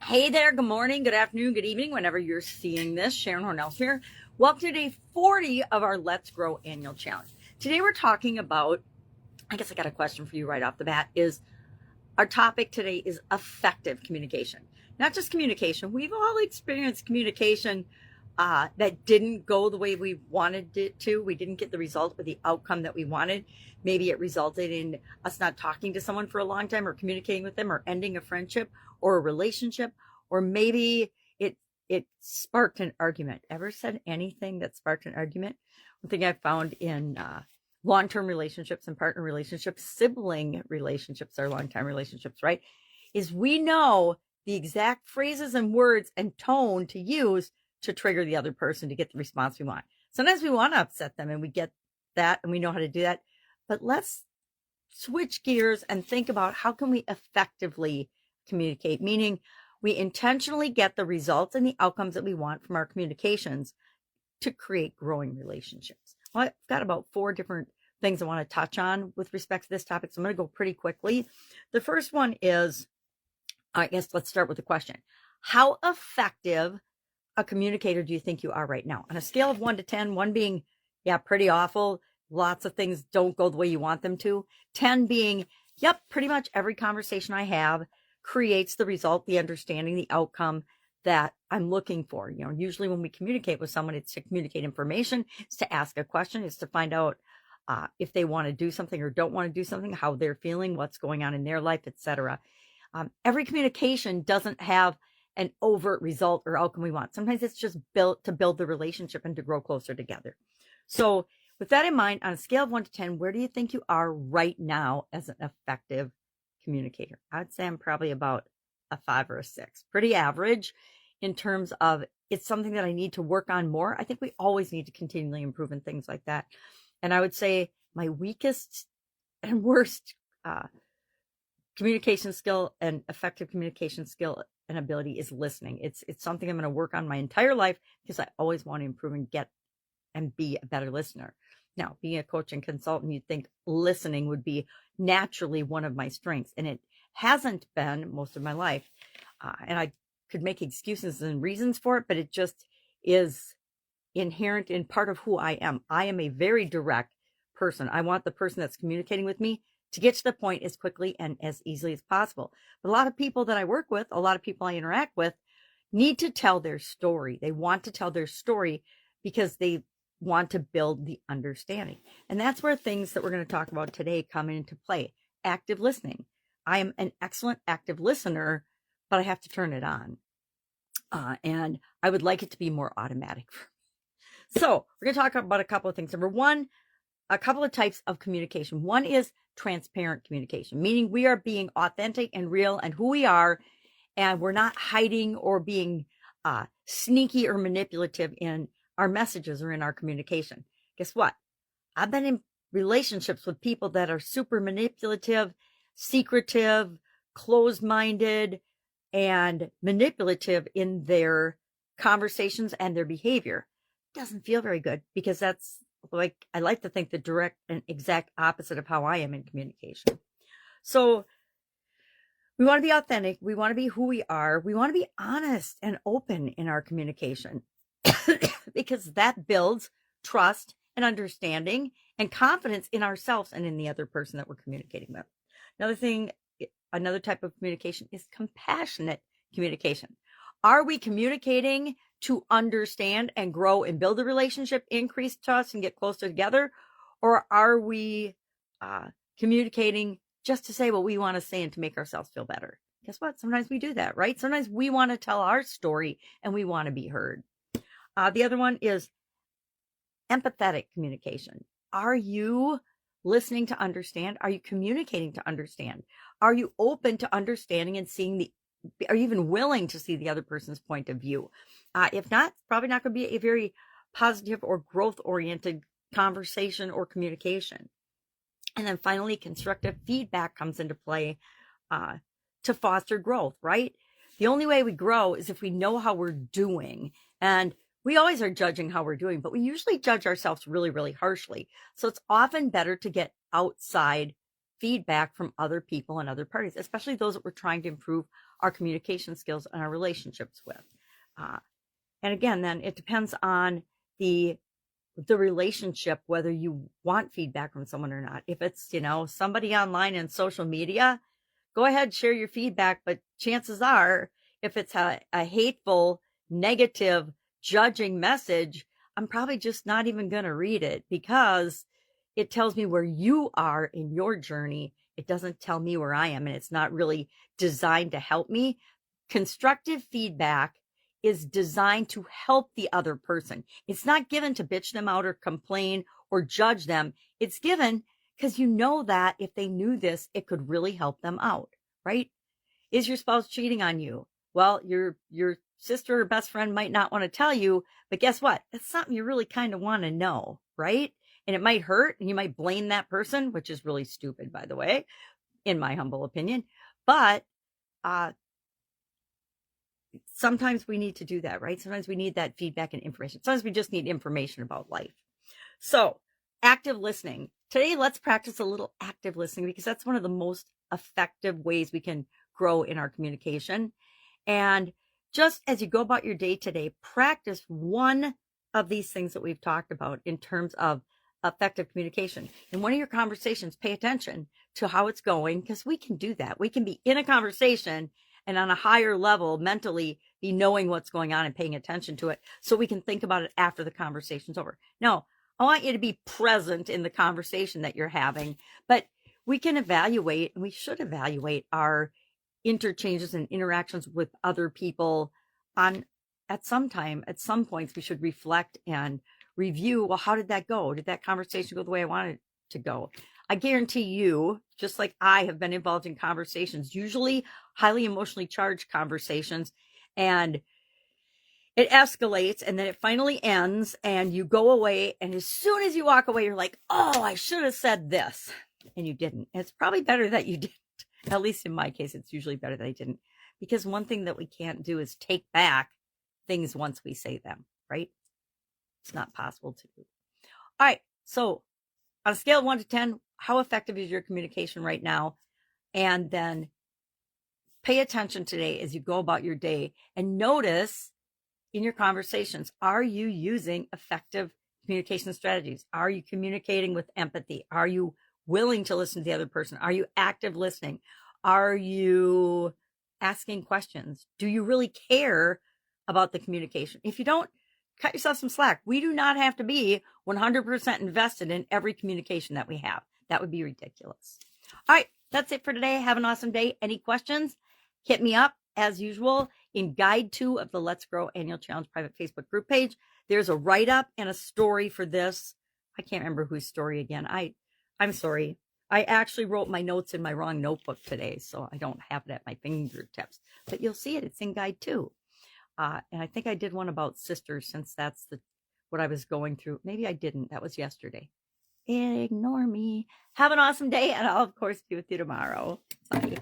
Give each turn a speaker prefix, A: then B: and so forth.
A: Hey there, good morning, good afternoon, good evening, whenever you're seeing this. Sharon Horne-Ellstrom here. Welcome to day 40 of our Let's Grow annual challenge. Today we're talking about, I guess I got a question for you right off the bat, is our topic today is effective communication. Not just communication. We've all experienced communication that didn't go the way we wanted it to. We didn't get the result or the outcome that we wanted. Maybe it resulted in us not talking to someone for a long time or communicating with them or ending a friendship or a relationship, or maybe it sparked an argument. Ever said anything that sparked an argument? One thing I found in long-term relationships and partner relationships, sibling relationships are long-time relationships, right? Is we know the exact phrases and words and tone to use to trigger the other person to get the response we want. Sometimes we want to upset them and we get that and we know how to do that. But let's switch gears and think about how can we effectively communicate, meaning we intentionally get the results and the outcomes that we want from our communications to create growing relationships. Well, I've got about 4 different things I want to touch on with respect to this topic, so I'm going to go pretty quickly. The first one is, I guess let's start with the question. How effective a communicator do you think you are right now? On a scale of 1 to 10, 1 being, yeah, pretty awful, lots of things don't go the way you want them to, 10 being, yep, pretty much every conversation I have creates the result, the understanding, the outcome that I'm looking for. You know, usually when we communicate with someone, it's to communicate information, it's to ask a question, it's to find out if they want to do something or don't want to do something, how they're feeling, what's going on in their life, etc. Every communication doesn't have an overt result or outcome we want. Sometimes it's just built to build the relationship and to grow closer together. So with that in mind, on a scale of 1 to 10, where do you think you are right now as an effective communicator? I would say I'm probably about a 5 or a 6. Pretty average in terms of it's something that I need to work on more. I think we always need to continually improve in things like that. And I would say my weakest and worst communication skill and effective communication skill and ability is listening. It's something I'm going to work on my entire life because I always want to improve and get and be a better listener. Now, being a coach and consultant, you'd think listening would be naturally one of my strengths, and it hasn't been most of my life. And I could make excuses and reasons for it, but it just is inherent in part of who I am. I am a very direct person. I want the person that's communicating with me to get to the point as quickly and as easily as possible. But a lot of people that I work with, a lot of people I interact with, need to tell their story. They want to tell their story because they want to build the understanding. And that's where things that we're going to talk about today come into play. Active listening. I am an excellent active listener, but I have to turn it on. And I would like it to be more automatic. So we're going to talk about a couple of things. Number one, a couple of types of communication. One is transparent communication, meaning we are being authentic and real and who we are, and we're not hiding or being sneaky or manipulative in our messages or in our communication. Guess what? I've been in relationships with people that are super manipulative, secretive, closed-minded, and manipulative in their conversations and their behavior. It doesn't feel very good because that's like, I like to think the direct and exact opposite of how I am in communication. So we want to be authentic. We want to be who we are. We want to be honest and open in our communication because that builds trust and understanding and confidence in ourselves and in the other person that we're communicating with. Another type of communication is compassionate communication. Are we communicating to understand and grow and build a relationship, increase trust and get closer together? Or are we communicating just to say what we want to say and to make ourselves feel better? Guess what? Sometimes we do that, right? Sometimes we want to tell our story and we want to be heard. The other one is empathetic communication. Are you listening to understand? Are you communicating to understand? Are you open to understanding and seeing are you even willing to see the other person's point of view? If not, it's probably not going to be a very positive or growth-oriented conversation or communication. And then finally, constructive feedback comes into play to foster growth, right? The only way we grow is if we know how we're doing. And we always are judging how we're doing, but we usually judge ourselves really, really harshly. So it's often better to get outside feedback from other people and other parties, especially those that we're trying to improve our communication skills and our relationships with. And again, then it depends on the relationship, whether you want feedback from someone or not. If it's, somebody online in social media, go ahead, share your feedback. But chances are, if it's a hateful, negative, judging message, I'm probably just not even going to read it, because it tells me where you are in your journey. It doesn't tell me where I am, and it's not really designed to help me. Constructive feedback is designed to help the other person. It's not given to bitch them out or complain or judge them. It's given because you know that if they knew this, it could really help them out, right? Is your spouse cheating on you? Well, your sister or best friend might not want to tell you, but guess what? It's something you really kind of want to know, right? And it might hurt, and you might blame that person, which is really stupid, by the way, in my humble opinion. But sometimes we need to do that, right? Sometimes we need that feedback and information. Sometimes we just need information about life. So, active listening. Today, let's practice a little active listening, because that's one of the most effective ways we can grow in our communication. And just as you go about your day today, practice one of these things that we've talked about in terms of effective communication. In one of your conversations, pay attention to how it's going, because we can do that. We can be in a conversation and on a higher level mentally be knowing what's going on and paying attention to it, so we can think about it after the conversation's over. No, I want you to be present in the conversation that you're having, but we can evaluate, and we should evaluate, our interchanges and interactions with other people at some points. We should reflect and review, well, how did that go? Did that conversation go the way I wanted it to go? I guarantee you, just like I have been involved in conversations, usually highly emotionally charged conversations, and it escalates, and then it finally ends, and you go away, and as soon as you walk away, you're like, oh, I should have said this, and you didn't. And it's probably better that you didn't. At least in my case, it's usually better that I didn't, because one thing that we can't do is take back things once we say them, right? It's not possible to do. All right, so on a scale of 1 to 10, how effective is your communication right now? And then pay attention today as you go about your day, and notice in your conversations, are you using effective communication strategies? Are you communicating with empathy? Are you willing to listen to the other person? Are you active listening? Are you asking questions? Do you really care about the communication? If you don't, cut yourself some slack. We do not have to be 100% invested in every communication that we have. That would be ridiculous. All right, that's it for today. Have an awesome day. Any questions? Hit me up as usual in Guide 2 of the Let's Grow Annual Challenge private Facebook group page. There's a write-up and a story for this. I can't remember whose story again. I'm sorry. I actually wrote my notes in my wrong notebook today, so I don't have it at my fingertips. But you'll see it. It's in Guide 2. And I think I did one about sisters, since that's what I was going through. Maybe I didn't. That was yesterday. Ignore me. Have an awesome day, and I'll, of course, be with you tomorrow. Bye.